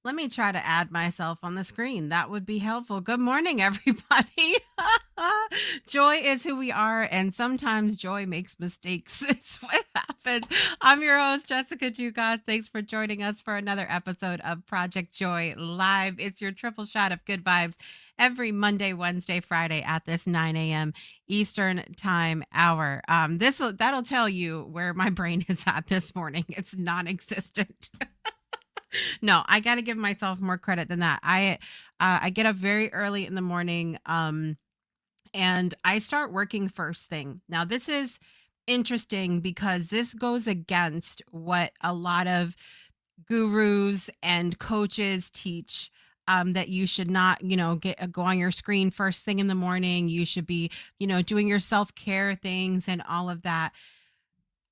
Let me try to add myself on the screen. That would be helpful. Good morning, everybody. Joy is who we are, and sometimes joy makes mistakes. It's what happens. I'm your host, Jessica Dugas. Thanks for joining us for another episode of Project Joy Live. It's your triple shot of good vibes every Monday, Wednesday, Friday at this 9 a.m. Eastern time hour. That'll tell you where my brain is at this morning. It's non-existent. No, I got to give myself more credit than that. I get up very early in the morning, and I start working first thing. Now, this is interesting because this goes against what a lot of gurus and coaches teach. That you should not, go on your screen first thing in the morning. You should be, doing your self care things and all of that.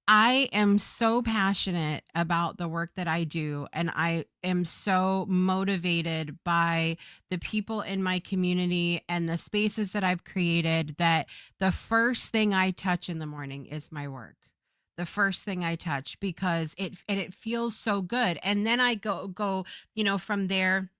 I am so passionate about the work that I do, and I am so motivated by the people in my community and the spaces that I've created that the first thing I touch in the morning is my work. The first thing I touch because it feels so good. And then I go, from there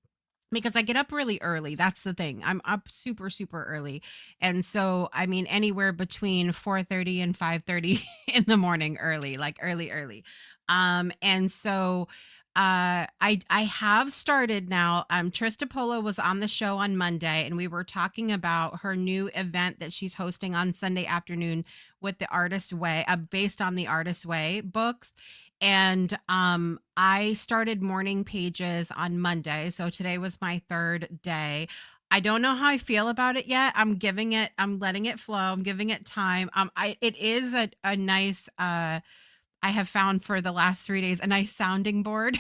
because I get up really early. That's the thing. I'm up super, super early. And so, I mean, anywhere between 4:30 and 5:30 in the morning, early, like early, early. And so I have started now. Trista Polo was on the show on Monday, and we were talking about her new event that she's hosting on Sunday afternoon with the Artist Way, based on the Artist Way books. And I started morning pages on Monday. So today was my third day. I don't know how I feel about it yet. I'm letting it flow. I'm giving it time. It is a nice, I have found for the last 3 days, a nice sounding board.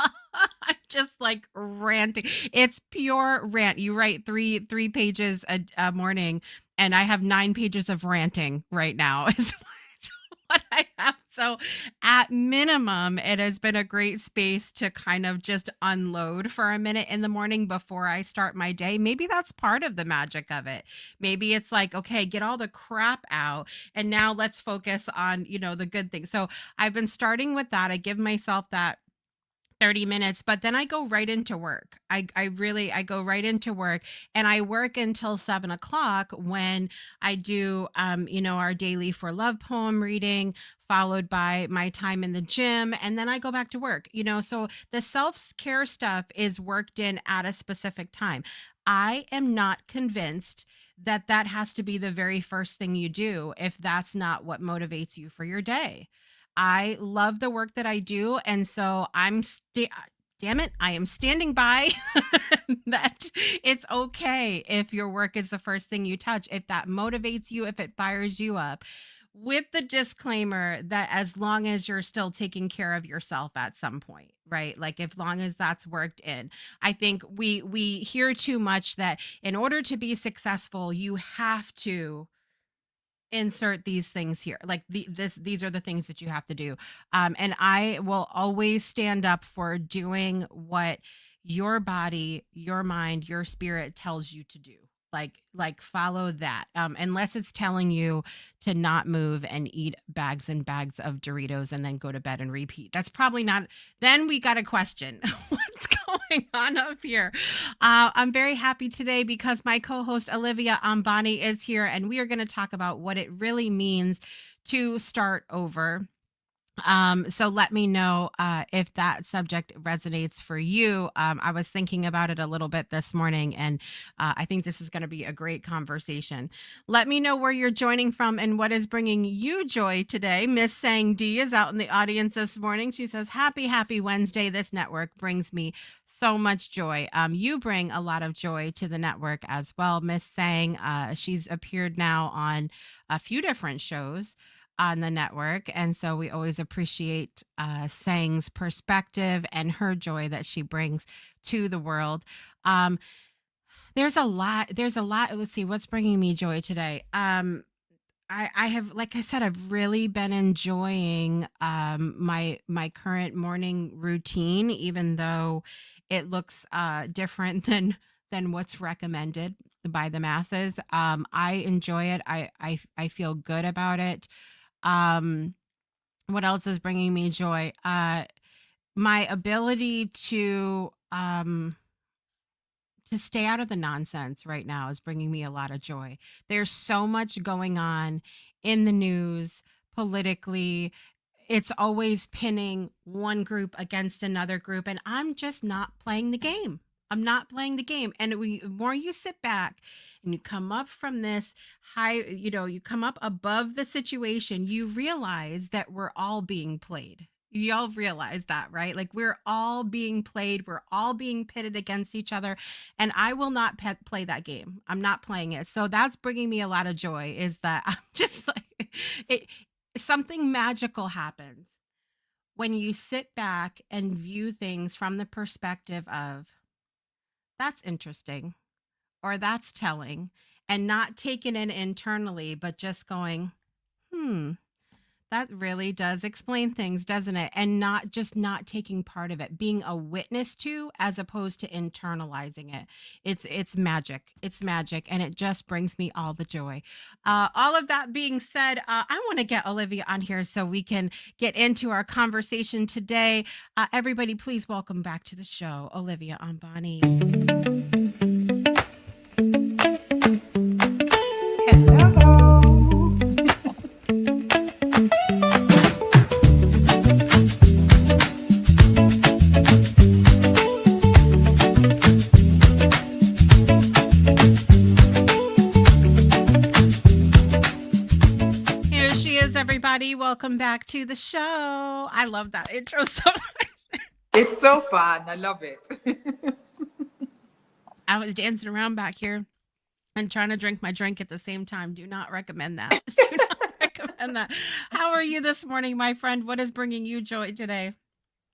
I'm just like ranting. It's pure rant. You write three pages a morning, and I have 9 pages of ranting right now. Is what I have. So, at minimum, it has been a great space to kind of just unload for a minute in the morning before I start my day. Maybe that's part of the magic of it. Maybe it's like, okay, get all the crap out, and now let's focus on, the good things. So, I've been starting with that. I give myself that 30 minutes, but then I go right into work. I go right into work, and I work until 7 o'clock when I do, our daily for love poem reading, followed by my time in the gym. And then I go back to work, so the self-care stuff is worked in at a specific time. I am not convinced that that has to be the very first thing you do if that's not what motivates you for your day. I love the work that I do, and so damn it, I am standing by that it's okay if your work is the first thing you touch, if that motivates you, if it fires you up, with the disclaimer that as long as you're still taking care of yourself at some point, right? Like, as long as that's worked in. I think we hear too much that in order to be successful, you have to insert these things here, like these are the things that you have to do. And I will always stand up for doing what your body, your mind, your spirit tells you to do. Like follow that, unless it's telling you to not move and eat bags and bags of Doritos and then go to bed and repeat. That's probably not. Then we got a question. What's going on up here? I'm very happy today because my co-host Olivia Ambani is here, and we are going to talk about what it really means to start over. So let me know if that subject resonates for you. I was thinking about it a little bit this morning, and I think this is going to be a great conversation. Let me know where you're joining from and what is bringing you joy today. Miss Sang D is out in the audience this morning. She says, happy Wednesday. This network brings me so much joy. You bring a lot of joy to the network as well, Miss Sang. She's appeared now on a few different shows on the network. And so we always appreciate Sang's perspective and her joy that she brings to the world. Um, there's a lot. There's a lot. Let's see what's bringing me joy today. I have, like I said, I've really been enjoying my current morning routine, even though it looks different than what's recommended by the masses. I enjoy it. I feel good about it. Um, what else is bringing me joy? My ability to um to stay out of the nonsense right now is bringing me a lot of joy. There's so much going on in the news, politically. It's always pinning one group against another group, and I'm just not playing the game. I'm not playing the game. And the more you sit back and you come up from this high, you come up above the situation, you realize that we're all being played. Y'all realize that, right? Like we're all being played, we're all being pitted against each other, and I will not play that game. I'm not playing it. So that's bringing me a lot of joy. Is that I'm just like it. Something magical happens when you sit back and view things from the perspective of that's interesting or that's telling, and not taking it internally, but just going, hmm, that really does explain things, doesn't it? And not just not taking part of it, being a witness to as opposed to internalizing it. It's magic. It's magic, and it just brings me all the joy. All of that being said, I want to get Olivia on here so we can get into our conversation today. Everybody, please welcome back to the show, Olivia Ambani. Hello. Here she is, everybody. Welcome back to the show. I love that intro so much. It's so fun. I love it. I was dancing around back here and trying to drink my drink at the same time. Do not recommend that. Do not recommend that. How are you this morning, my friend? What is bringing you joy today?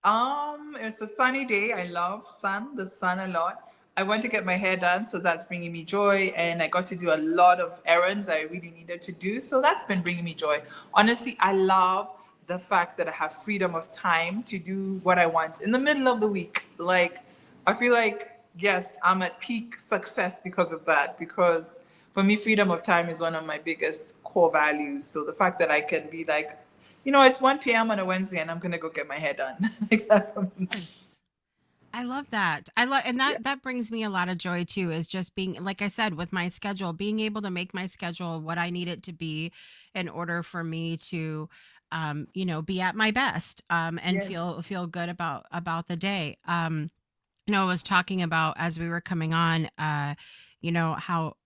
It's a sunny day. I love the sun a lot. I went to get my hair done, so that's bringing me joy. And I got to do a lot of errands I really needed to do, so that's been bringing me joy. Honestly, I love the fact that I have freedom of time to do what I want in the middle of the week. Like, I feel like, yes, I'm at peak success because of that. Because for me, freedom of time is one of my biggest core values. So the fact that I can be like, it's 1 p.m. on a Wednesday and I'm gonna go get my hair done. Like that for me. Yes. I love that. I love, and Yeah. that brings me a lot of joy too, is just being, like I said, with my schedule, being able to make my schedule what I need it to be in order for me to be at my best, and Yes. feel good about the day. I was talking about as we were coming on,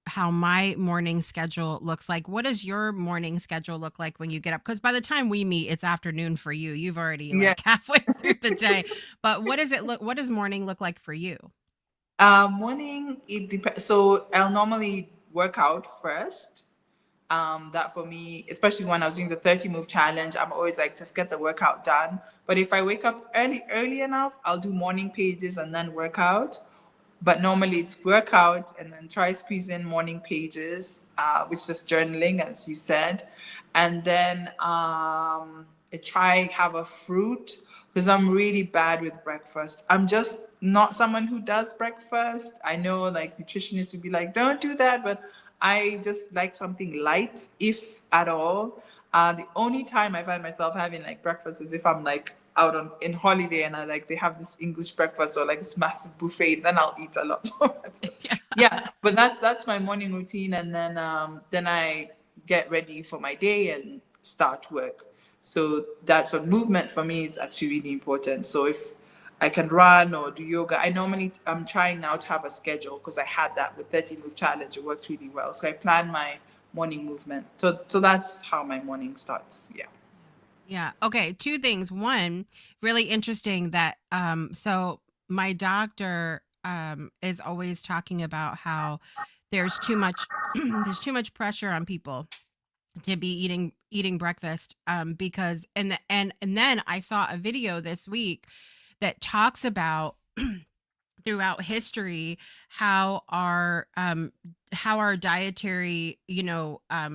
how my morning schedule looks like. What does your morning schedule look like when you get up? Because by the time we meet, it's afternoon for you. You've already Yeah. like halfway through the day. But what does morning look like for you? Morning, it depends. So I'll normally work out first. That for me, especially when I was doing the 30 move challenge, I'm always like, just get the workout done. But if I wake up early enough, I'll do morning pages and then workout. But normally it's workout and then try squeeze in morning pages, which is journaling, as you said. And then I try have a fruit because I'm really bad with breakfast. I'm just not someone who does breakfast. I know like nutritionists would be like, don't do that, but I just like something light, if at all. The only time I find myself having like breakfast is if I'm like out on in holiday and I like they have this English breakfast or like this massive buffet, then I'll eat a lot more breakfast. Yeah. Yeah, but that's my morning routine, and then I get ready for my day and start work. So that's what movement for me is actually really important. So if I can run or do yoga, I'm trying now to have a schedule because I had that with 30 move challenge. It worked really well. So I plan my morning movement. So that's how my morning starts. Yeah. Yeah. Okay. Two things. One, really interesting that so my doctor is always talking about how there's too much there's too much pressure on people to be eating breakfast, because and then I saw a video this week that talks about throughout history how our dietary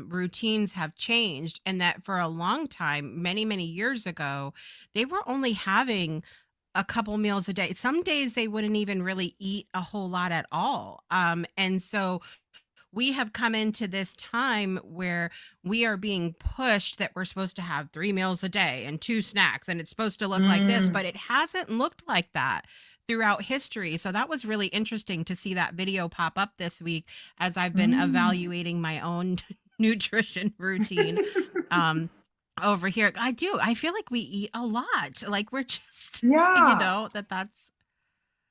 routines have changed, and that for a long time, many years ago, they were only having a couple meals a day. Some days they wouldn't even really eat a whole lot at all, and so we have come into this time where we are being pushed that we're supposed to have 3 meals a day and 2 snacks, and it's supposed to look like this, Mm, but it hasn't looked like that throughout history. So that was really interesting to see that video pop up this week as I've been Mm. evaluating my own nutrition routine. Um, over here, I feel like we eat a lot. Like we're just, Yeah. that's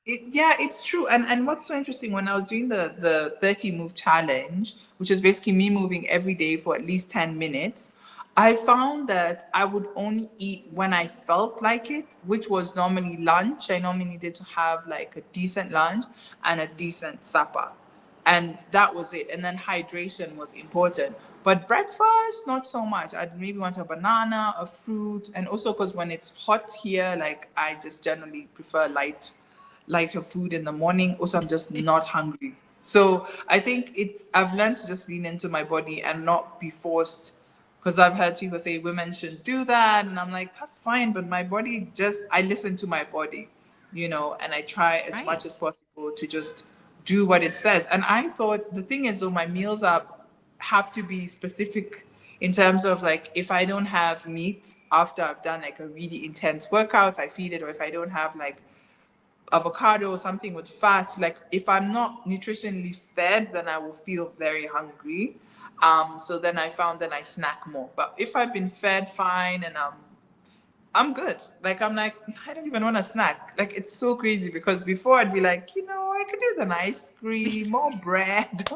Yeah, it's true. And what's so interesting, when I was doing the 30 move challenge, which is basically me moving every day for at least 10 minutes, I found that I would only eat when I felt like it, which was normally lunch. I normally needed to have like a decent lunch and a decent supper. And that was it. And then hydration was important. But breakfast, not so much. I'd maybe want a banana, a fruit, and also because when it's hot here, like I just generally prefer lighter food in the morning. Also, I'm just not hungry. So I think I've learned to just lean into my body and not be forced, because I've heard people say women shouldn't do that. And I'm like, that's fine. But my body I listen to my body, and I try as much as right. possible to just do what it says. And I thought the thing is, though, my meals have to be specific in terms of, like, if I don't have meat after I've done like a really intense workout, I feed it. Or if I don't have like avocado or something with fat, like if I'm not nutritionally fed, then I will feel very hungry. So then I found, then I snack more. But if I've been fed fine and I'm good. Like I'm like, I don't even want to snack. Like it's so crazy, because before I'd be like, I could do the ice cream, more bread.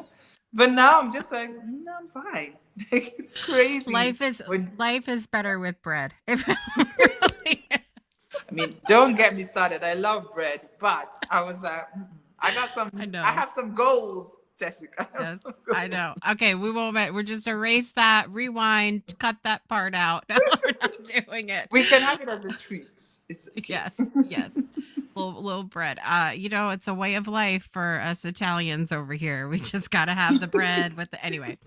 But now I'm just like, no, I'm fine. Like it's crazy life is when life is better with bread. It really is. I mean, don't get me started. I love bread, but I was like, I I know. have some goals, Jessica. I have Yes, some I goals. know. Okay, we won't. We're just erase that, rewind, cut that part out. We're not doing it. We can have it as a treat. It's okay. Yes, yes. Little bread. It's a way of life for us Italians over here. We just got to have the bread with the anyway.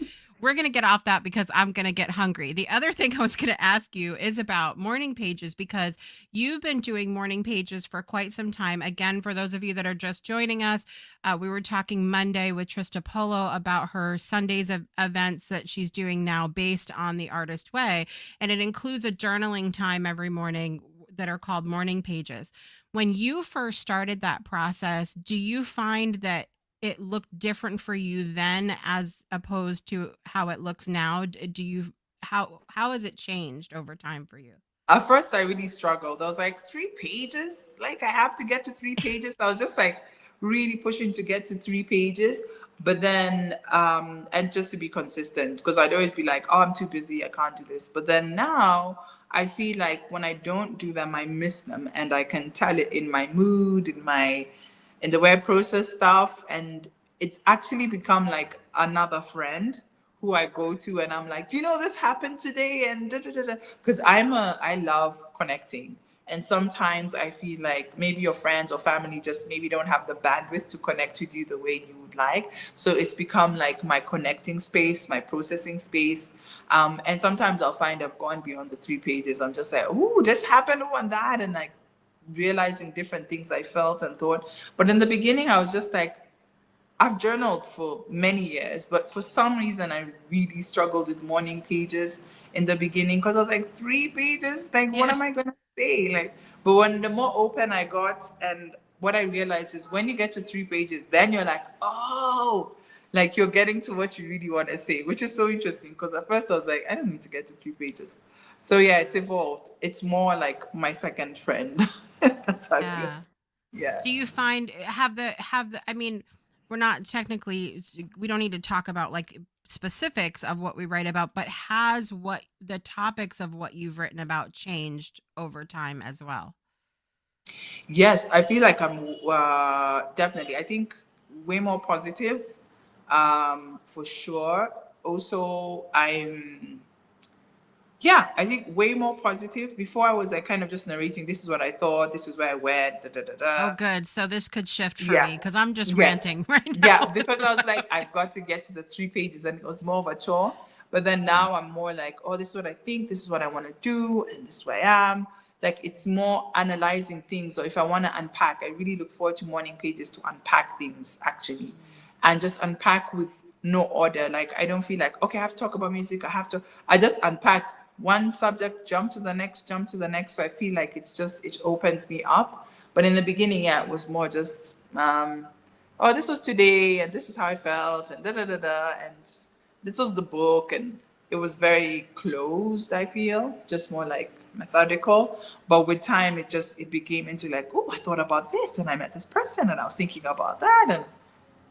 We're going to get off that because I'm going to get hungry. The other thing I was going to ask you is about morning pages, because you've been doing morning pages for quite some time. Again, for those of you that are just joining us, we were talking Monday with Trista Polo about her Sundays of events that she's doing now based on the artist way. And it includes a journaling time every morning that are called morning pages. When you first started that process, do you find that it looked different for you then as opposed to how it looks now? Do you how has it changed over time for you? At first, I really struggled. I was like, 3 pages? Like, I have to get to 3 pages. I was just like really pushing to get to 3 pages. But then, and just to be consistent, because I'd always be like, oh, I'm too busy. I can't do this. But then now, I feel like when I don't do them, I miss them. And I can tell it in my mood, in the way I process stuff. And it's actually become like another friend who I go to, and I'm like, do you know this happened today? And da da da da. Because I love connecting. And sometimes I feel like maybe your friends or family just maybe don't have the bandwidth to connect with you the way you would like. So it's become like my connecting space, my processing space. And sometimes I'll find I've gone beyond the 3 pages. I'm just like, oh, this happened, oh, and that. And like realizing different things I felt and thought. But in the beginning, I was just like, I've journaled for many years, but for some reason, I really struggled with morning pages in the beginning, because I was like, 3 pages? Like, what Yeah. am I going to say? Like, but when the more open I got, and what I realized is when you get to 3 pages, then you're like, oh, like you're getting to what you really want to say, which is so interesting, because at first I was like, I don't need to get to 3 pages. So yeah, it's evolved. It's more like my second friend. That's how I feel. Yeah. Yeah. Do you find have the I mean, we're not technically we don't need to talk about like specifics of what we write about, but has what the topics of what you've written about changed over time as well? Yes, I feel like I'm definitely, I think, way more positive, for sure. Also, yeah, I think way more positive. Before I was like kind of just narrating, this is what I thought, this is where I went, da da da Oh, da. good. So this could shift for Yeah. me because I'm just Yes. ranting right Yeah. now. Because I was like, I've got to get to the 3 pages, and it was more of a chore. But then Yeah. now I'm more like, oh, this is what I think, this is what I want to do, and this is where I am. Like it's more analyzing things. Or if I want to unpack, I really look forward to morning pages to unpack things actually. And just unpack with no order. Like I don't feel like, okay, I have to talk about music. I just unpack one subject, jump to the next, jump to the next. So I feel like it opens me up. But in the beginning, yeah, it was more just, oh, this was today, and this is how I felt, and da da da da, and this was the book, and it was very closed. I feel just more like methodical. But with time, it became into like, oh, I thought about this, and I met this person, and I was thinking about that, and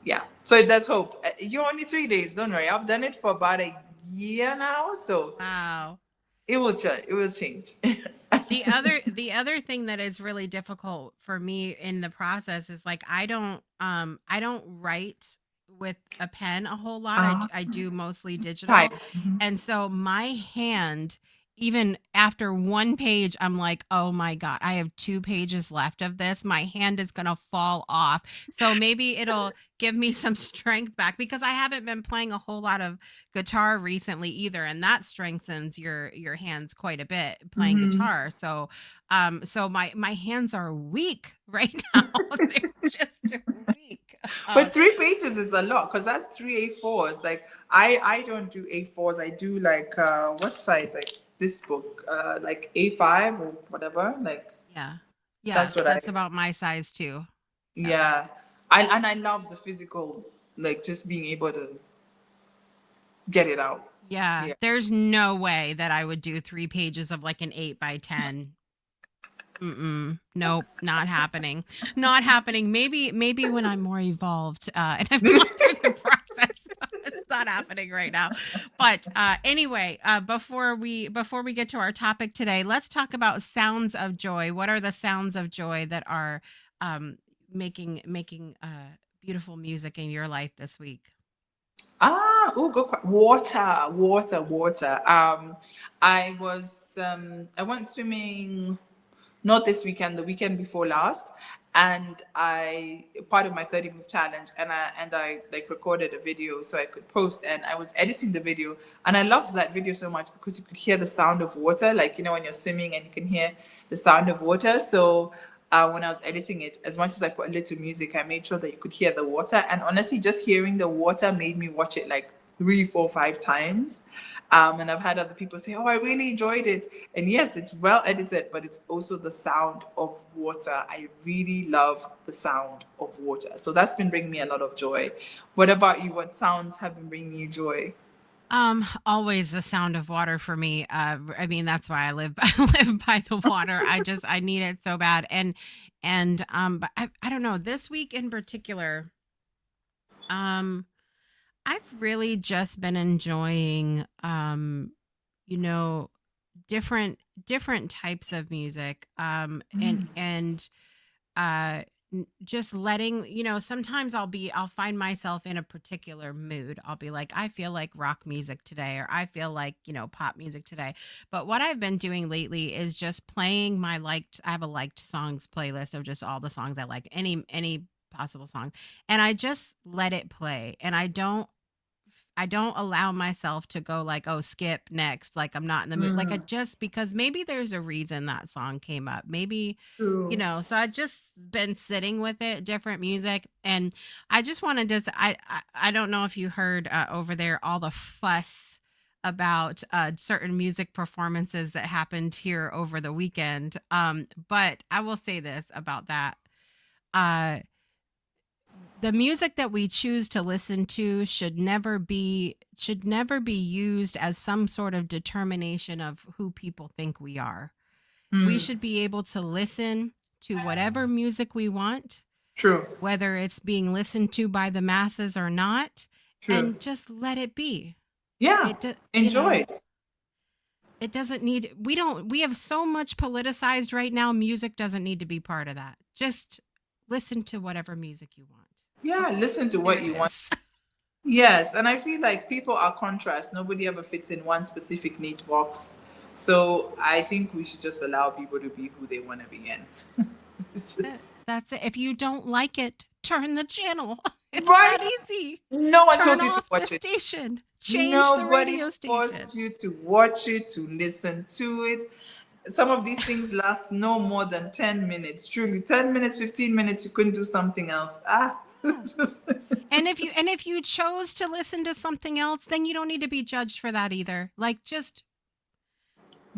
yeah. So that's hope. You're only 3 days. Don't worry. I've done it for about a year now, so Wow. it will change. It will change. The other thing that is really difficult for me in the process is like I don't write with a pen a whole lot. uh, I do mostly digital. type. Mhm. And so my hand, even after one page, I'm like, oh my God, I have 2 pages left of this. My hand is gonna fall off. So maybe it'll give me some strength back because I haven't been playing a whole lot of guitar recently either, and that strengthens your hands quite a bit playing Mhm. guitar. So so my hands are weak right now. They're just weak. But 3 pages is a lot because that's three A4s. Like I don't do A4s. I do like what size? Like this book, like A5 or whatever. Like Yeah, yeah, that's what I. that's about my size too. Yeah. Yeah, I love the physical, like just being able to get it out. Yeah, Yeah. there's no way that I would do 3 pages of like an 8 by 10. Mm-mm. Nope, not happening. Not happening. Maybe when I'm more evolved, and I've gone through the process. It's not happening right now. But anyway, before we get to our topic today, let's talk about sounds of joy. What are the sounds of joy that are um, making beautiful music in your life this week? Oh, good. Water, water, water. I went swimming not this weekend, the weekend before last, and I part of my 30 move challenge, and I like recorded a video so I could post, and I was editing the video, and I loved that video so much because you could hear the sound of water, like when you're swimming and you can hear the sound of water. So when I was editing it, as much as I put a little music, I made sure that you could hear the water. And honestly, just hearing the water made me watch it like three, four, 5 times. And I've had other people say, "Oh, I really enjoyed it." And yes, it's well edited, but it's also the sound of water. I really love the sound of water. So that's been bringing me a lot of joy. What about you? What sounds have been bringing you joy? Always the sound of water for me. I mean, that's why I live I live by the water. I need it so bad. And but I don't know, this week in particular, um I've really just been enjoying you know, different different types of music. And uh just letting sometimes I'll find myself in a particular mood. I'll be like, I feel like rock music today, or I feel like pop music today. But what I've been doing lately is just playing I have a liked songs playlist of just all the songs I like, any possible song, and I just let it play, and I don't allow myself to go like, oh, skip next. Like I'm not in the mood. Like I Mm, just because maybe there's a reason that song came up. Maybe, true. so I just been sitting with it, different music. And I just wanted to, I don't know if you heard over there all the fuss about certain music performances that happened here over the weekend. But I will say this about that. Uh, the music that we choose to listen to should never be used as some sort of determination of who people think we are. We Mm, should be able to listen to whatever music we want, true. whether it's being listened to by the masses or not, True. and just let it be. Yeah. It do- you Enjoy know it. it doesn't need we have so much politicized right now. Music doesn't need to be part of that. Just listen to whatever music you want. Yeah. Okay, Listen to there what it you want. is. Yes, and I feel like people are contrast. Nobody ever fits in one specific neat box. So I think we should just allow people to be who they want to be in. It's just That's it. If you don't like it, turn the channel. It's right. that easy. No one Turn told you to off the watch it. station. Change the Nobody radio forced station. you to watch it, to listen to it. Some of these things last no more than 10 minutes. Truly, 10 minutes, 15 minutes, you couldn't do something else. Ah, Yeah. it's just And if you chose to listen to something else, then you don't need to be judged for that either. Like just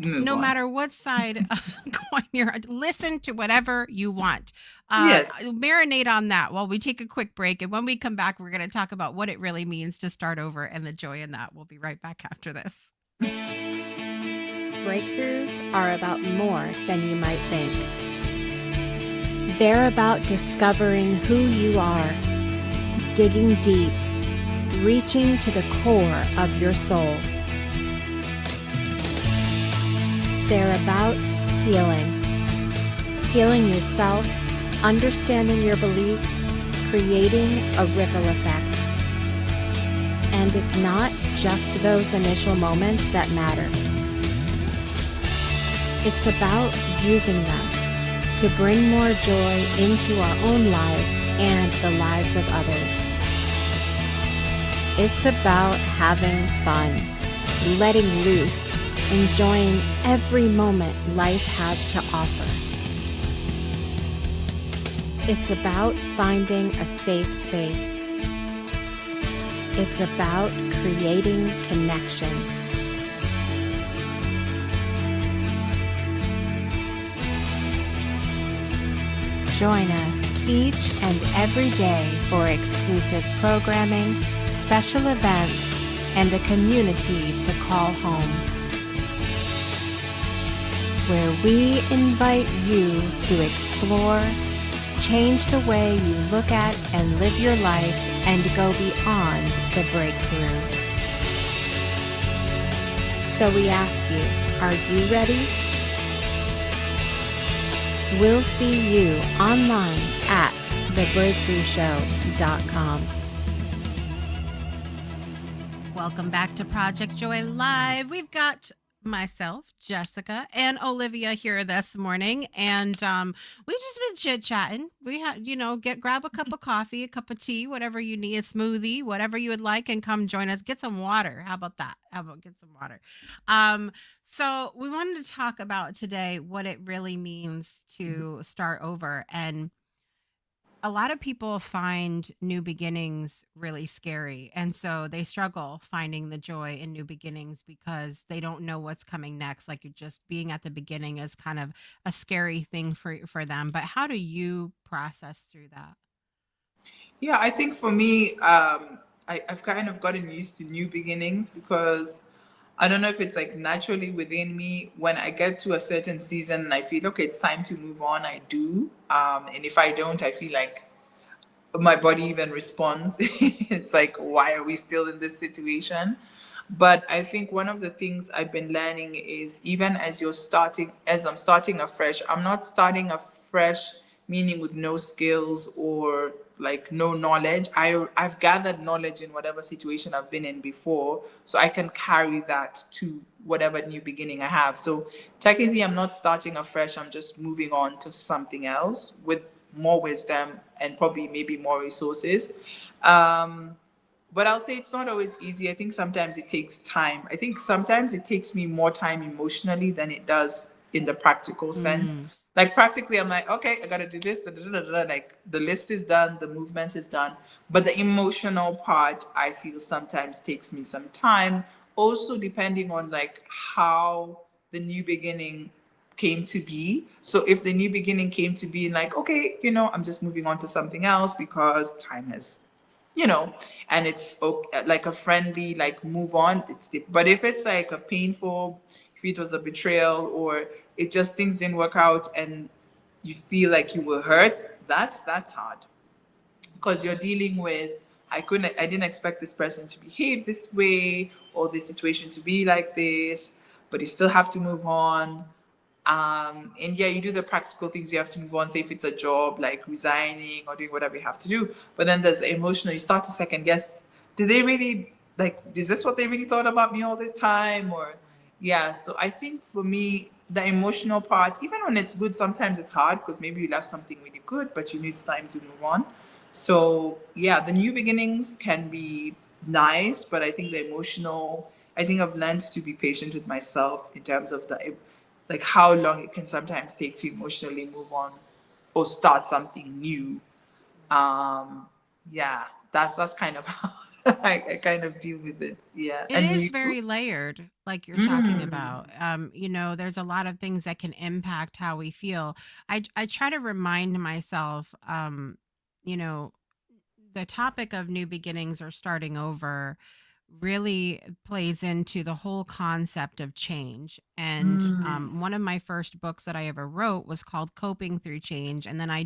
move no on. matter what side of the coin you're on, listen to whatever you want. Yes. Marinate on that while we take a quick break. And when we come back, we're going to talk about what it really means to start over and the joy in that. We'll be right back after this. Breakthroughs are about more than you might think. They're about discovering who you are, digging deep, reaching to the core of your soul. They're about healing yourself, understanding your beliefs, creating a ripple effect. And it's not just those initial moments that matter. It's about using them to bring more joy into our own lives and the lives of others. It's about having fun, letting loose, enjoying every moment life has to offer. It's about finding a safe space. It's about creating connection. Join us each and every day for exclusive programming, special events, and a community to call home, where we invite you to explore, change the way you look at and live your life, and go beyond the breakthrough. So we ask you, are you ready? We'll see you online at thebreakthroughshow.com. Welcome back to Project Joy Live. We've got myself, Jessica, and Olivia here this morning, and we've just been chit chatting. We had, grab a cup of coffee, a cup of tea, whatever you need, a smoothie, whatever you would like, and come join us. Get some water. How about that? How about get some water? So we wanted to talk about today what it really means to start over. And a lot of people find new beginnings really scary. And so they struggle finding the joy in new beginnings because they don't know what's coming next. Like, you're just being at the beginning is kind of a scary thing for them. But how do you process through that? Yeah, I think for me, I've kind of gotten used to new beginnings because I don't know if it's like naturally within me. When I get to a certain season and I feel, okay, it's time to move on, I do. And if I don't, I feel like my body even responds. It's like, why are we still in this situation? But I think one of the things I've been learning is, even as I'm starting afresh, I'm not starting afresh meaning with no skills or like no knowledge. I've gathered knowledge in whatever situation I've been in before, so I can carry that to whatever new beginning I have. So technically I'm not starting afresh, I'm just moving on to something else with more wisdom and probably maybe more resources. Um, but I'll say it's not always easy. I think sometimes it takes time. I think sometimes it takes me more time emotionally than it does in the practical sense. Mm. Like practically, I'm like, okay, I gotta do this. Da, da, da, da, da. Like the list is done, the movement is done. But the emotional part, I feel sometimes takes me some time. Also, depending on like how the new beginning came to be. So if the new beginning came to be like, okay, I'm just moving on to something else because time has, you know, and it's okay, like a friendly, like move on. But if it's like a painful, if it was a betrayal or it just things didn't work out and you feel like you were hurt, that's hard because you're dealing with, I didn't expect this person to behave this way or this situation to be like this, but you still have to move on. And yeah, you do the practical things you have to move on. Say if it's a job, like resigning or doing whatever you have to do. But then there's the emotional. You start to second guess. Did they really like? Is this what they really thought about me all this time? Or Right. yeah. So I think for me, the emotional part, even when it's good, sometimes it's hard because maybe you left something really good, but you need time to move on. So yeah, the new beginnings can be nice, but I think the emotional. I think I've learned to be patient with myself in terms of the like how long it can sometimes take to emotionally move on or start something new. Right. um yeah, that's kind of how I kind of deal with it. Yeah. It And is you? very layered, like you're talking Mm, about. There's a lot of things that can impact how we feel. I try to remind myself, you know, the topic of new beginnings or starting over really plays into the whole concept of change. And mm, one of my first books that I ever wrote was called Coping Through Change. And then I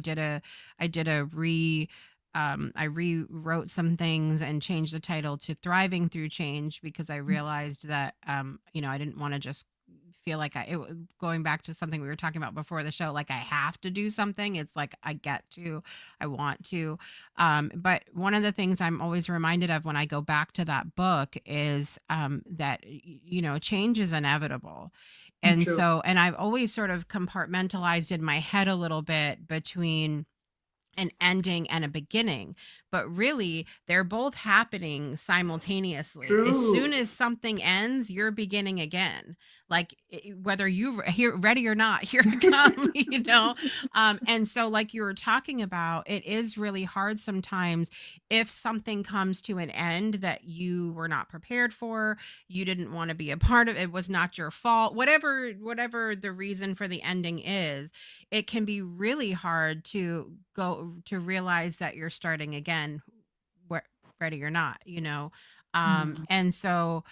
rewrote some things and changed the title to Thriving Through Change because I realized that, I didn't want to just feel like going back to something we were talking about before the show, like I have to do something. It's like I want to. But one of the things I'm always reminded of when I go back to that book is that, change is inevitable. And true. so, and I've always sort of compartmentalized in my head a little bit between an ending and a beginning, but really they're both happening simultaneously. As soon True. as something ends, you're beginning again. Like whether you here ready or not, here I come, and so like you were talking about, it is really hard sometimes if something comes to an end that you were not prepared for, you didn't want to be a part of, it was not your fault, whatever the reason for the ending is. It can be really hard to go to realize that you're starting again, where, ready or not, Mm, and so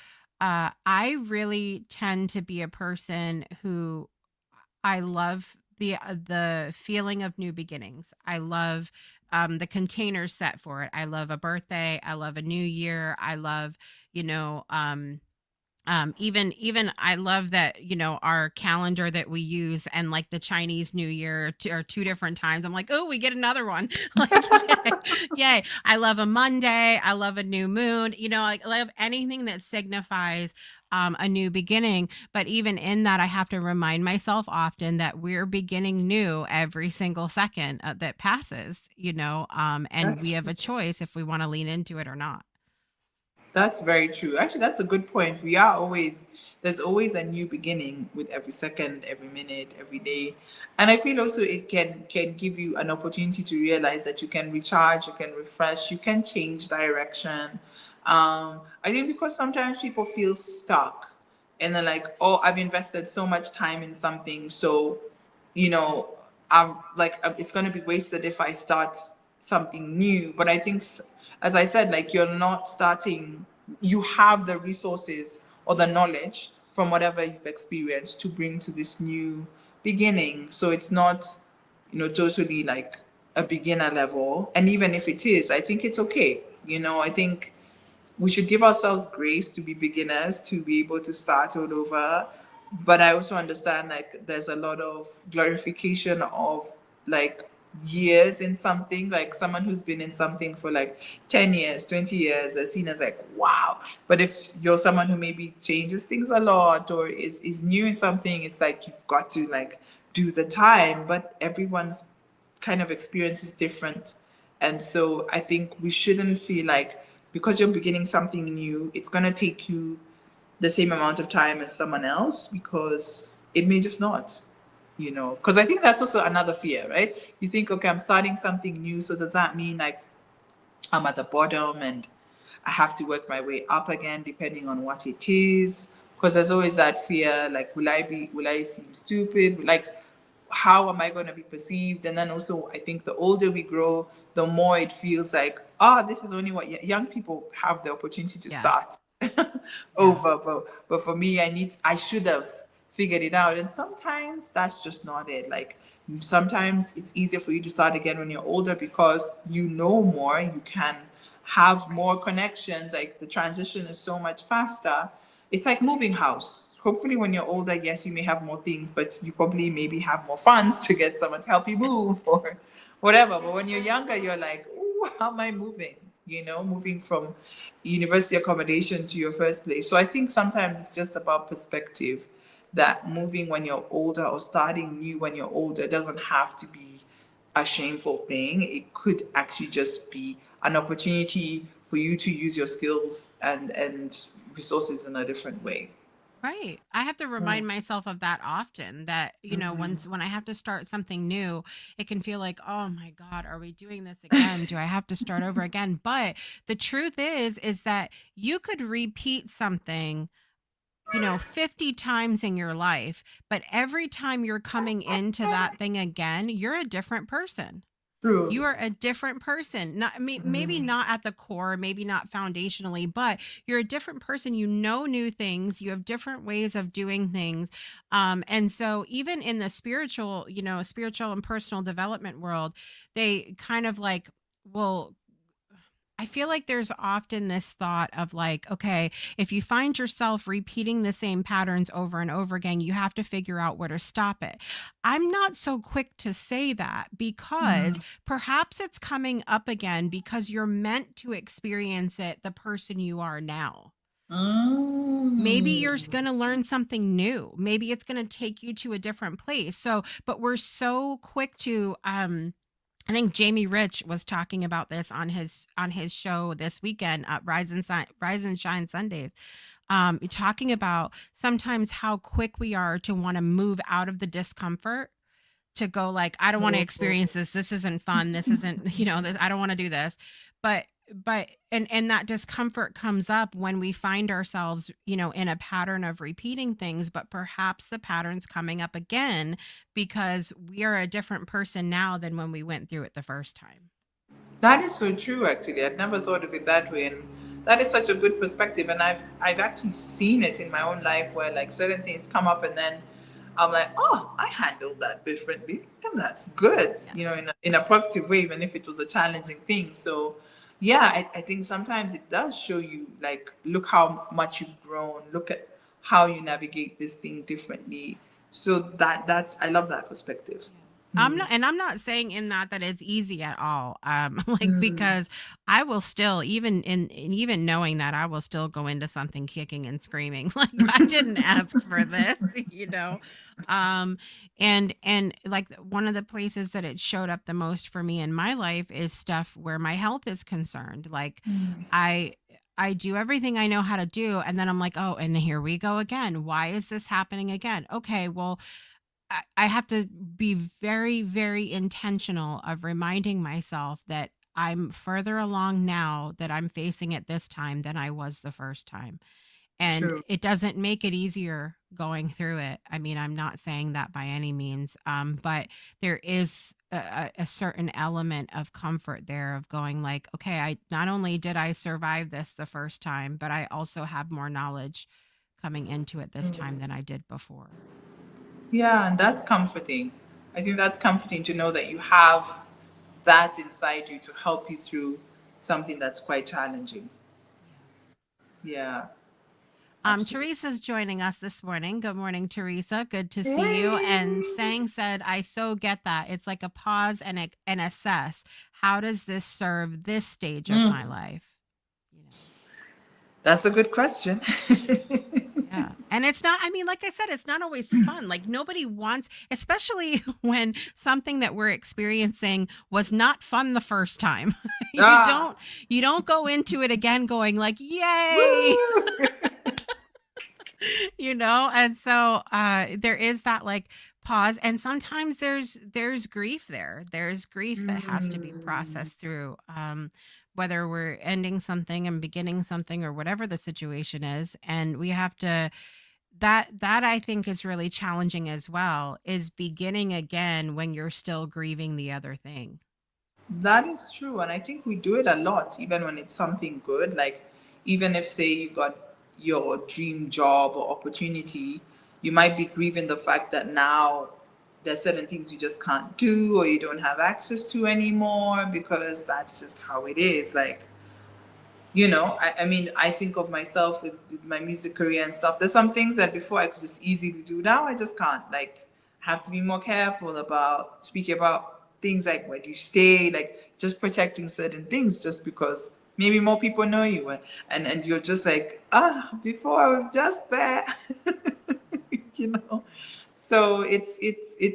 I really tend to be a person who I love the feeling of new beginnings. I love the containers set for it. I love a birthday. I love a new year. I love, you know, even I love that, our calendar that we use, and like the Chinese New Year are two different times. I'm like, oh, we get another one. Like, yay, yay. I love a Monday. I love a new moon. Like, I love anything that signifies a new beginning. But even in that, I have to remind myself often that we're beginning new every single second that passes. And we that's have a choice if we want to lean into it or not. That's very true. Actually, that's a good point. There's always a new beginning with every second, every minute, every day. And I feel also it can give you an opportunity to realize that you can recharge, you can refresh, you can change direction. I think because sometimes people feel stuck and they're like, oh, I've invested so much time in something, so you know, I'm like, it's going to be wasted if I start something new. But I think, as I said, like you're not starting, you have the resources or the knowledge from whatever you've experienced to bring to this new beginning. So it's not, totally like a beginner level. And even if it is, I think it's okay. I think we should give ourselves grace to be beginners, to be able to start all over. But I also understand like there's a lot of glorification of like years in something, like someone who's been in something for like 10 years, 20 years, is seen as like, wow. But if you're someone who maybe changes things a lot or is new in something, it's like you've got to like do the time. But everyone's kind of experience is different. And so I think we shouldn't feel like because you're beginning something new, it's going to take you the same amount of time as someone else because it may just not, Because I think that's also another fear, right? You think, okay, I'm starting something new. So does that mean like I'm at the bottom and I have to work my way up again, depending on what it is? Because there's always that fear, like, will I seem stupid? Like, how am I going to be perceived? And then also, I think the older we grow, the more it feels like, this is only what young people have the opportunity to Yeah. start Yeah. over. But for me, I should have figured it out. And sometimes that's just not it. Like sometimes it's easier for you to start again when you're older because you know more, you can have more connections. Like the transition is so much faster. It's like moving house. Hopefully when you're older, yes, you may have more things, but you probably maybe have more funds to get someone to help you move or whatever. But when you're younger, you're like, ooh, how am I moving? Moving from university accommodation to your first place. So I think sometimes it's just about perspective, that moving when you're older or starting new when you're older doesn't have to be a shameful thing. It could actually just be an opportunity for you to use your skills and resources in a different way. Right. I have to remind myself of that often, that, when I have to start something new, it can feel like, oh my God, are we doing this again? Do I have to start over again? But the truth is that you could repeat something, 50 times in your life, but every time you're coming into that thing again, you're a different person. You True. are a different person. Not maybe not at the core, maybe not foundationally, but you're a different person. You know new things. You have different ways of doing things. And so even in the spiritual and personal development world, they kind of like will I feel like there's often this thought of like, okay, if you find yourself repeating the same patterns over and over again, you have to figure out where to stop it. I'm not so quick to say that, because perhaps it's coming up again because you're meant to experience it the person you are now. Maybe you're Mm. going to learn something new. Maybe it's going to take you to a different place. So, but we're so quick to I think Jamie Rich was talking about this on his show this weekend, Rise and Shine Sundays. Talking about sometimes how quick we are to want to move out of the discomfort, to go like, I don't want to experience this. This isn't fun. This isn't, I don't want to do this. But that discomfort comes up when we find ourselves, in a pattern of repeating things, but perhaps the pattern's coming up again because we are a different person now than when we went through it the first time. That is so true, actually. I'd never thought of it that way. And that is such a good perspective. And I've actually seen it in my own life where like certain things come up and then I'm like, oh, I handled that differently. And that's good, Yeah. in a positive way, even if it was a challenging thing. So yeah, I think sometimes it does show you like, look how much you've grown. Look at how you navigate this thing differently. So that's I love that perspective. I'm not saying in that it's easy at all. Like, because I will still, even knowing that, I will still go into something kicking and screaming. Like, I didn't ask for this, you know. And like, one of the places that it showed up the most for me in my life is stuff where my health is concerned. Like, I I do everything I know how to do, and then I'm like, oh, and here we go again. Why is this happening again? Okay, well, I have to be very, very intentional of reminding myself that I'm further along now that I'm facing it this time than I was the first time. And True. it doesn't make it easier going through it. I mean, I'm not saying that by any means, but there is a certain element of comfort there of going like, okay, I not only did I survive this the first time, but I also have more knowledge coming into it this time than I did before. Yeah, and that's comforting. I think that's comforting to know that you have that inside you to help you through something that's quite challenging. Yeah, absolutely. Teresa's joining us this morning. Good morning, Teresa. Good to see you. And Hey. Sang said, I so get that. It's like a pause and assess. How does this serve this stage of my life? You know, That's a good question. yeah. And it's not, I mean, like I said, it's not always fun. Like, nobody wants, especially when something that we're experiencing was not fun the first time. you Ah, don't, you don't go into it again going like, yay. woo. And so there is that like pause, and sometimes there's grief there's grief that has to be processed through, whether we're ending something and beginning something or whatever the situation is, and we have to, that I think is really challenging as well, is beginning again when you're still grieving the other thing. That is true. And I think we do it a lot, even when it's something good. Like, even if, say, you got your dream job or opportunity, you might be grieving the fact that now there's certain things you just can't do or you don't have access to anymore because that's just how it is. Like, I mean, I think of myself with my music career and stuff. There's some things that before I could just easily do. Now I just can't. Like, I have to be more careful about speaking about things like where do you stay, like just protecting certain things just because maybe more people know you and you're just like, before I was just there. you know. So it's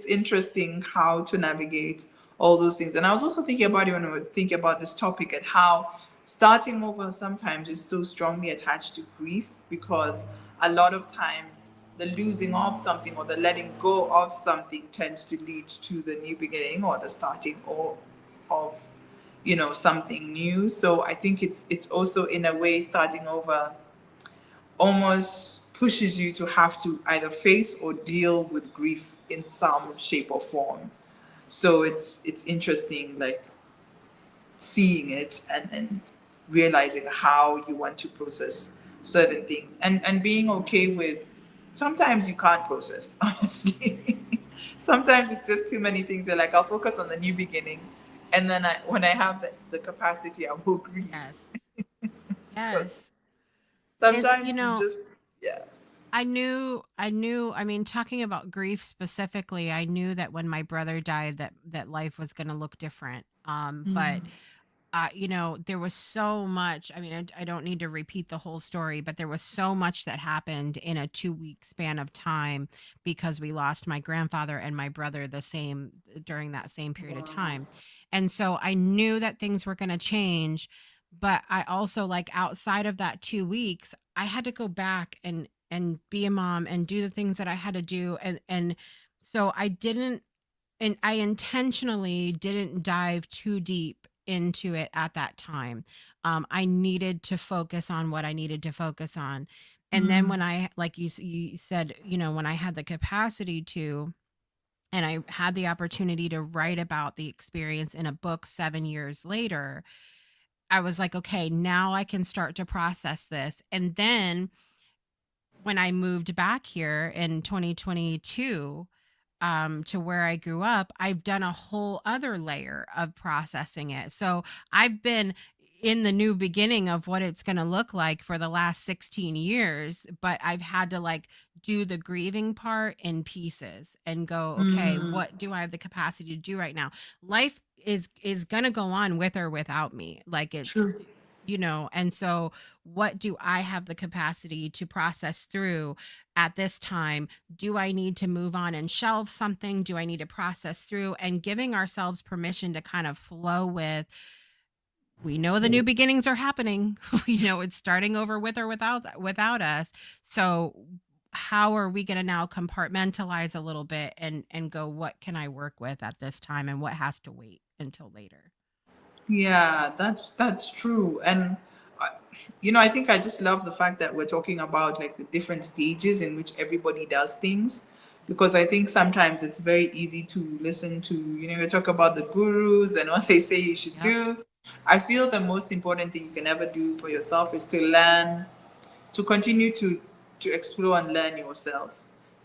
interesting how to navigate all those things. And I was also thinking about it when I was thinking about this topic and how starting over sometimes is so strongly attached to grief because a lot of times the losing of something or the letting go of something tends to lead to the new beginning or the starting or of something new. So I think it's also in a way starting over almost pushes you to have to either face or deal with grief in some shape or form. So it's interesting, like seeing it and realizing how you want to process certain things and being okay with sometimes you can't process honestly. Sometimes it's just too many things. You're like, I'll focus on the new beginning, and then when I have the capacity, I will grieve. Yes. But Yes. It's, sometimes you just, yeah. I mean, talking about grief specifically, I knew that when my brother died that life was going to look different. But there was so much. I mean, I don't need to repeat the whole story, but there was so much that happened in a 2 week span of time because we lost my grandfather and my brother the same during that same period of Wow. time. And so I knew that things were going to change, but I also, like, outside of that 2 weeks, I had to go back and be a mom and do the things that I had to do. And so I intentionally didn't dive too deep into it at that time. I needed to focus on what I needed to focus on. And then when I, like you said, when I had the capacity to, and I had the opportunity to write about the experience in a book 7 years later, I was like, okay, now I can start to process this. And then when I moved back here in 2022, to where I grew up, I've done a whole other layer of processing it. So I've been in the new beginning of what it's going to look like for the last 16 years, but I've had to, like, do the grieving part in pieces and go, okay, Mm, what do I have the capacity to do right now? Life is going to go on with or without me. Like, it's, true. and so what do I have the capacity to process through at this time? Do I need to move on and shelve something? Do I need to process through? And giving ourselves permission to kind of flow with, we know the new beginnings are happening. We know it's starting over with or without us. So how are we going to now compartmentalize a little bit and go, what can I work with at this time and what has to wait until later? Yeah, that's true. And I- I think I just love the fact that we're talking about like the different stages in which everybody does things, because I think sometimes it's very easy to listen to, you talk about the gurus and what they say you should Yep. do. I feel the most important thing you can ever do for yourself is to learn, to continue to explore and learn yourself,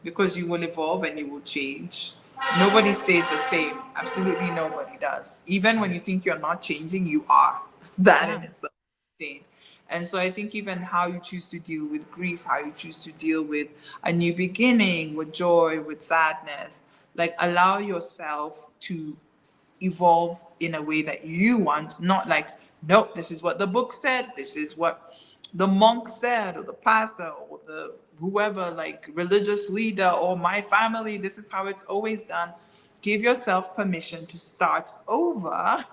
because you will evolve and you will change. Nobody stays the same. Absolutely nobody does. Even when you think you're not changing, you are. That in Yeah. itself is change. And so I think even how you choose to deal with grief, how you choose to deal with a new beginning, with joy, with sadness, like allow yourself to evolve in a way that you want, not like, nope, this is what the book said, this is what the monk said, or the pastor, or the whoever, like religious leader, or my family, this is how it's always done. Give yourself permission to start over,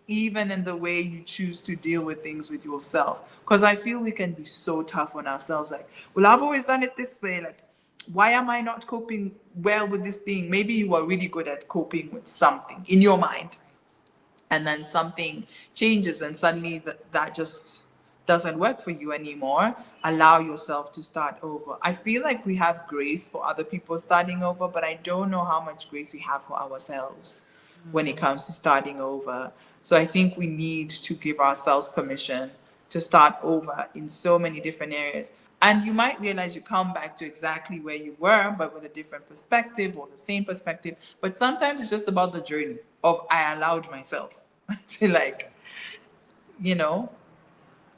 even in the way you choose to deal with things with yourself. Because I feel we can be so tough on ourselves, like, well, I've always done it this way, like, why am I not coping well with this thing? Maybe you are really good at coping with something in your mind, and then something changes, and suddenly that just doesn't work for you anymore. Allow yourself to start over. I feel like we have grace for other people starting over, but I don't know how much grace we have for ourselves when it Mm. comes to starting over. So I think we need to give ourselves permission to start over in so many different areas. And you might realize you come back to exactly where you were, but with a different perspective or the same perspective. But sometimes it's just about the journey of I allowed myself to, like, you know,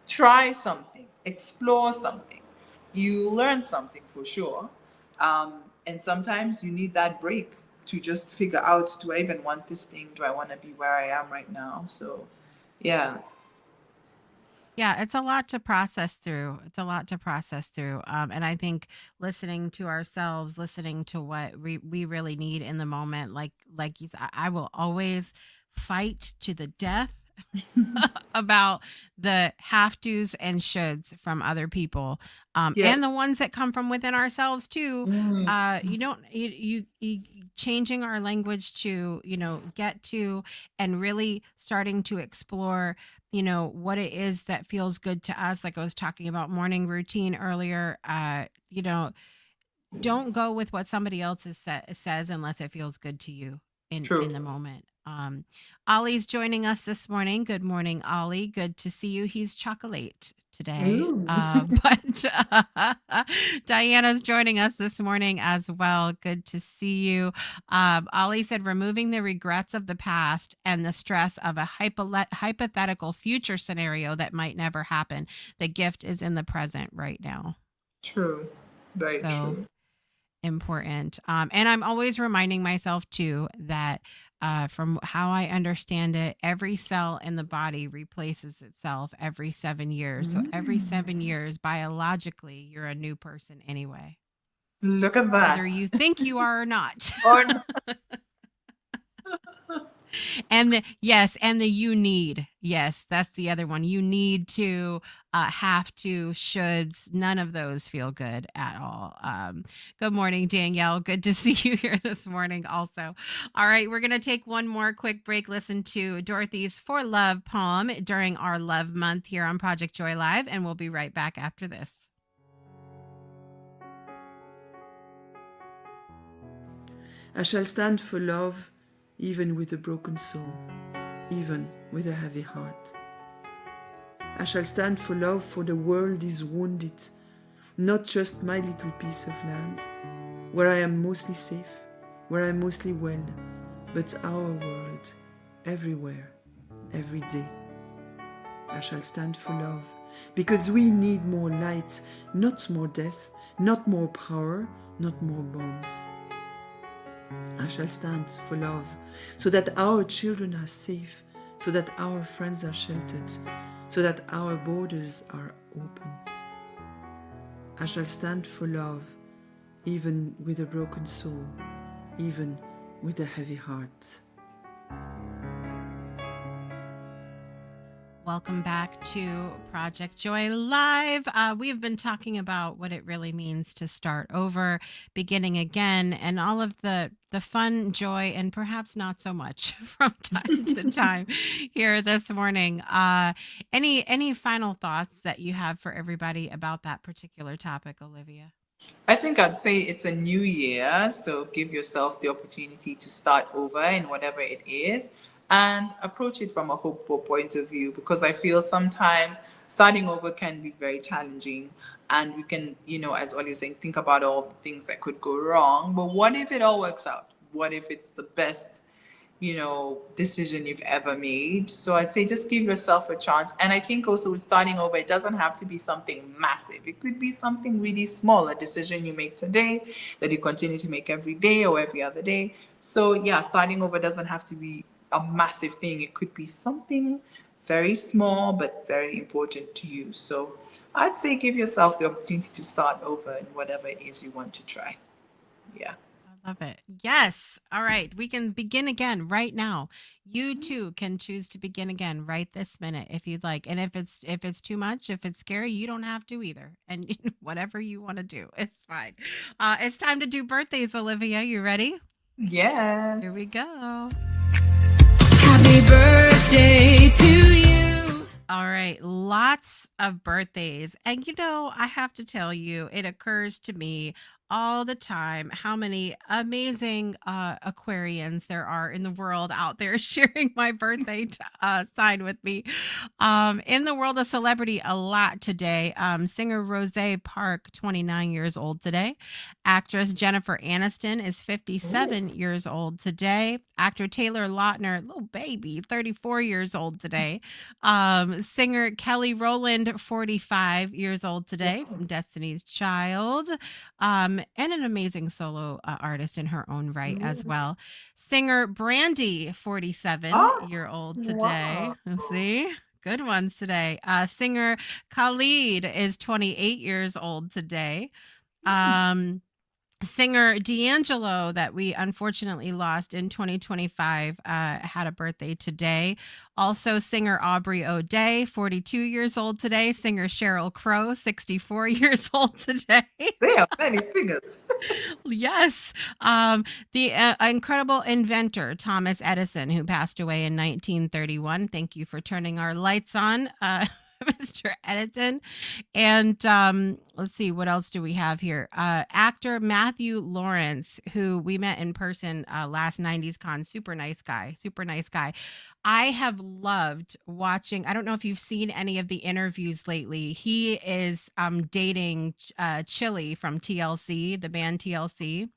try something, explore something. You learn something for sure. And sometimes you need that break to just figure out, do I even want this thing? Do I want to be where I am right now? So, yeah. Yeah, it's a lot to process through. It's a lot to process through. And I think listening to ourselves, listening to what we really need in the moment, like you said, I will always fight to the death about the have tos and shoulds from other people, Yeah. and the ones that come from within ourselves too. Mm, You don't you changing our language to, get to, and really starting to explore, what it is that feels good to us. Like I was talking about morning routine earlier. Don't go with what somebody else says unless it feels good to you in true. the moment. Ollie's joining us this morning. Good morning, Ollie. Good to see you. He's chocolate today. Ooh. But Diana's joining us this morning as well. Good to see you. Ollie said, removing the regrets of the past and the stress of a hypothetical future scenario that might never happen. The gift is in the present right now. True. Very So true. important. And I'm always reminding myself too that, from how I understand it, every cell in the body replaces itself every 7 years. So every Mm. 7 years, biologically, you're a new person anyway, Look at whether that. you think you are or not. Or not. And and the you need. Yes, that's the other one. You need to, have to, shoulds. None of those feel good at all. Good morning, Danielle. Good to see you here this morning also. All right, we're going to take one more quick break, listen to Dorothy's For Love poem during our Love Month here on Project Joy Live, and we'll be right back after this. I shall stand for love, even with a broken soul, even with a heavy heart. I shall stand for love, for the world is wounded, not just my little piece of land, where I am mostly safe, where I am mostly well, but our world, everywhere, every day. I shall stand for love, because we need more light, not more death, not more power, not more bombs. I shall stand for love, so that our children are safe, so that our friends are sheltered, so that our borders are open. I shall stand for love, even with a broken soul, even with a heavy heart. Welcome back to Project Joy Live. We have been talking about what it really means to start over, beginning again, and all of the fun, joy, and perhaps not so much from time to time here this morning. Any final thoughts that you have for everybody about that particular topic, Olivia? I think I'd say it's a new year, so give yourself the opportunity to start over in whatever it is and approach it from a hopeful point of view, because I feel sometimes starting over can be very challenging, and we can, as Oli was saying, think about all the things that could go wrong. But what if it all works out? What if it's the best decision you've ever made? So I'd say just give yourself a chance. And I think also with starting over, it doesn't have to be something massive. It could be something really small, a decision you make today that you continue to make every day or every other day. So yeah, starting over doesn't have to be a massive thing. It could be something very small but very important to you. So I'd say give yourself the opportunity to start over in whatever it is you want to try. Yeah. I love it. Yes. All right. We can begin again right now. You too can choose to begin again right this minute if you'd like. And if it's too much, if it's scary, you don't have to either. And whatever you want to do, it's fine. It's time to do birthdays, Olivia. You ready? Yes. Here we go. Happy birthday to you. All right, lots of birthdays. And I have to tell you, it occurs to me all the time how many amazing Aquarians there are in the world out there sharing my birthday sign with me. In the world of celebrity, a lot today. Singer Rose Park, 29 years old today. Actress Jennifer Aniston is 57 years old today. Actor Taylor Lautner, little baby, 34 years old today. Singer Kelly Rowland, 45 years old today, from Destiny's Child, and an amazing solo artist in her own right as well. Singer Brandy, 47-year-old today. Wow. See? Good ones today. Singer Khalid is 28 years old today. Singer D'Angelo, that we unfortunately lost in 2025, had a birthday today. Also, singer Aubrey O'Day, 42 years old today. Singer Sheryl Crow, 64 years old today. There are many singers. Yes. The incredible inventor, Thomas Edison, who passed away in 1931. Thank you for turning our lights on, Mr. Edison. And let's see, what else do we have here? Actor Matthew Lawrence, who we met in person last 90s Con. Super nice guy. Super nice guy. I have loved watching. I don't know if you've seen any of the interviews lately. He is dating Chili from TLC, the band TLC.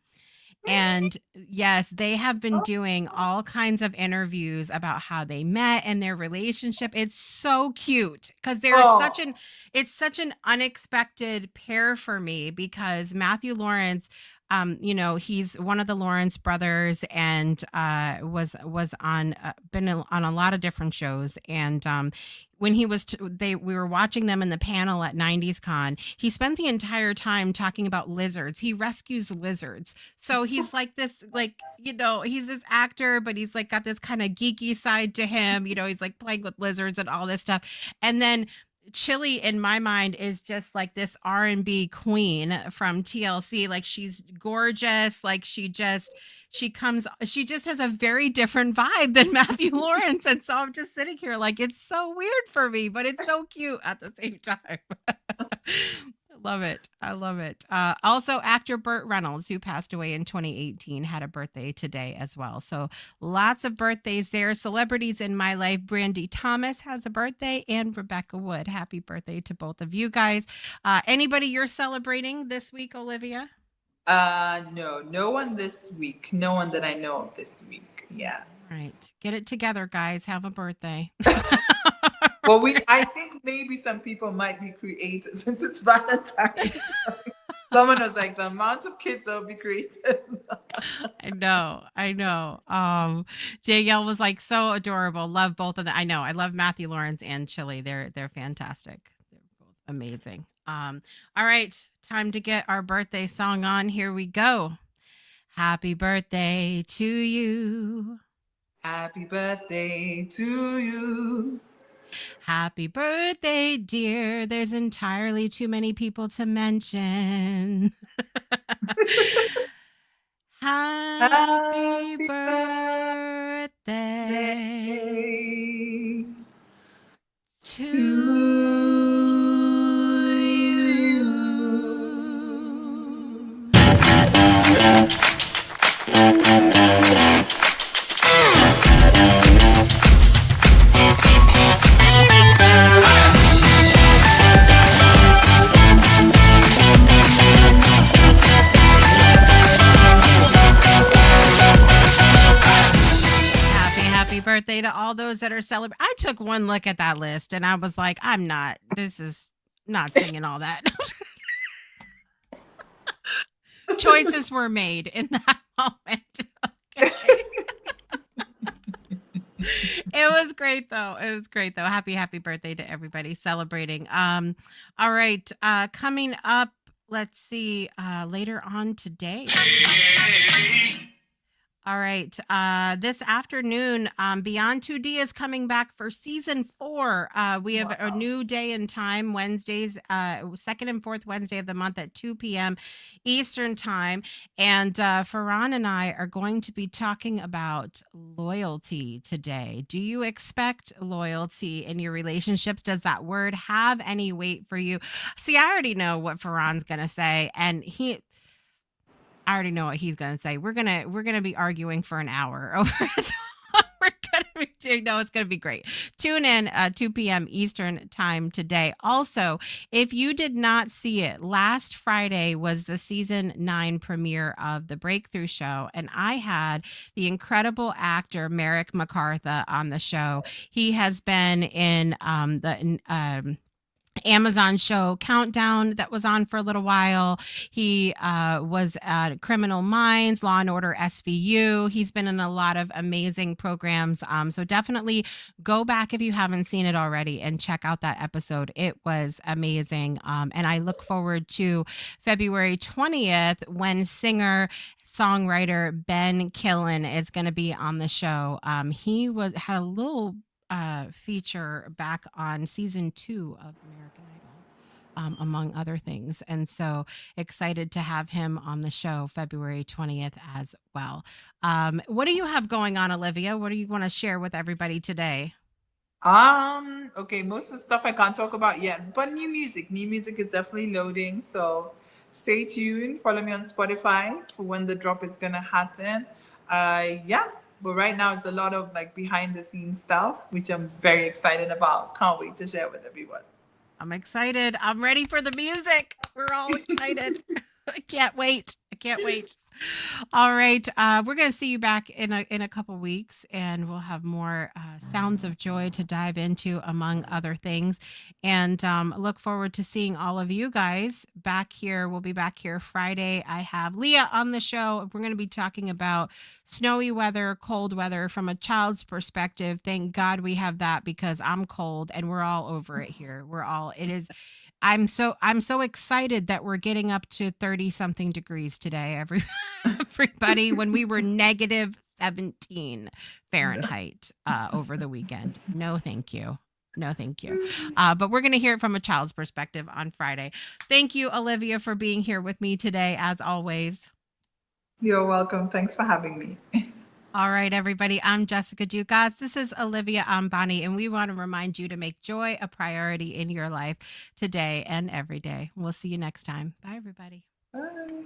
And yes, they have been doing all kinds of interviews about how they met and their relationship. It's so cute because Oh, it's such an unexpected pair for me, because Matthew Lawrence, he's one of the Lawrence brothers, and was on been on a lot of different shows. And when he was we were watching them in the panel at 90s Con, he spent the entire time talking about lizards. He rescues lizards. So he's like this, like, he's this actor, but he's like got this kind of geeky side to him. He's like playing with lizards and all this stuff. And then Chili, in my mind, is just like this R&B queen from TLC. Like, she's gorgeous. Like, she just has a very different vibe than Matthew Lawrence. And so I'm just sitting here like, it's so weird for me, but it's so cute at the same time. Love it. I love it. Also, actor Burt Reynolds, who passed away in 2018, had a birthday today as well. So lots of birthdays there. Celebrities in my life. Brandy Thomas has a birthday, and Rebecca Wood. Happy birthday to both of you guys. Anybody you're celebrating this week, Olivia? no one this week. No one that I know of this week. Yeah. All right. Get it together, guys. Have a birthday. Well, I think maybe some people might be creative since it's Valentine's. Someone was like, the amount of kids that will be creative. I know. JL was like, so adorable. Love both of them. I know. I love Matthew Lawrence and Chili. They're fantastic. They're both amazing. All right, time to get our birthday song on. Here we go. Happy birthday to you. Happy birthday to you. Happy birthday, dear. There's entirely too many people to mention. Happy birthday to you. Happy birthday to all those that are celebrating. I took one look at that list and I was like, this is not singing all that. Choices were made in that moment. Okay. It was great though. Happy birthday to everybody celebrating. All right. Coming up, let's see, later on today. All right. This afternoon, Beyond 2D is coming back for season 4. We have a new day and time, Wednesdays, second and fourth Wednesday of the month at 2 p.m. Eastern time. And Farhan and I are going to be talking about loyalty today. Do you expect loyalty in your relationships? Does that word have any weight for you? See, I already know what Farhan's going to say, and I already know what he's gonna say. We're gonna be arguing for an hour over his. It's gonna be great. Tune in 2 p.m. Eastern time today. Also, if you did not see it, last Friday was the season 9 premiere of The Breakthrough Show, and I had the incredible actor Merrick McCarthy on the show. He has been in Amazon show Countdown that was on for a little while. He was at Criminal Minds, Law and Order SVU. He's been in a lot of amazing programs. So definitely go back if you haven't seen it already and check out that episode. It was amazing. And I look forward to February 20th when singer songwriter Ben Killen is going to be on the show. He had a little feature back on season 2 of American Idol, among other things. And so excited to have him on the show February 20th as well. What do you have going on, Olivia? What do you want to share with everybody today? Okay, most of the stuff I can't talk about yet, but new music is definitely loading. So stay tuned. Follow me on Spotify for when the drop is gonna happen. Yeah, but right now it's a lot of like behind the scenes stuff, which I'm very excited about. Can't wait to share with everyone. I'm excited. I'm ready for the music. We're all excited. I can't wait. I can't wait. All right. We're going to see you back in a couple weeks, and we'll have more sounds of joy to dive into, among other things. And look forward to seeing all of you guys back here. We'll be back here Friday. I have Leah on the show. We're going to be talking about snowy weather, cold weather from a child's perspective. Thank God we have that, because I'm cold and we're all over it here. I'm so excited that we're getting up to 30 something degrees today, everybody, when we were negative 17 Fahrenheit over the weekend. No, thank you. No, thank you. But we're going to hear it from a child's perspective on Friday. Thank you, Olivia, for being here with me today, as always. You're welcome. Thanks for having me. All right, everybody. I'm Jessica Dugas. This is Olivia Ambani, and we want to remind you to make joy a priority in your life today and every day. We'll see you next time. Bye, everybody. Bye.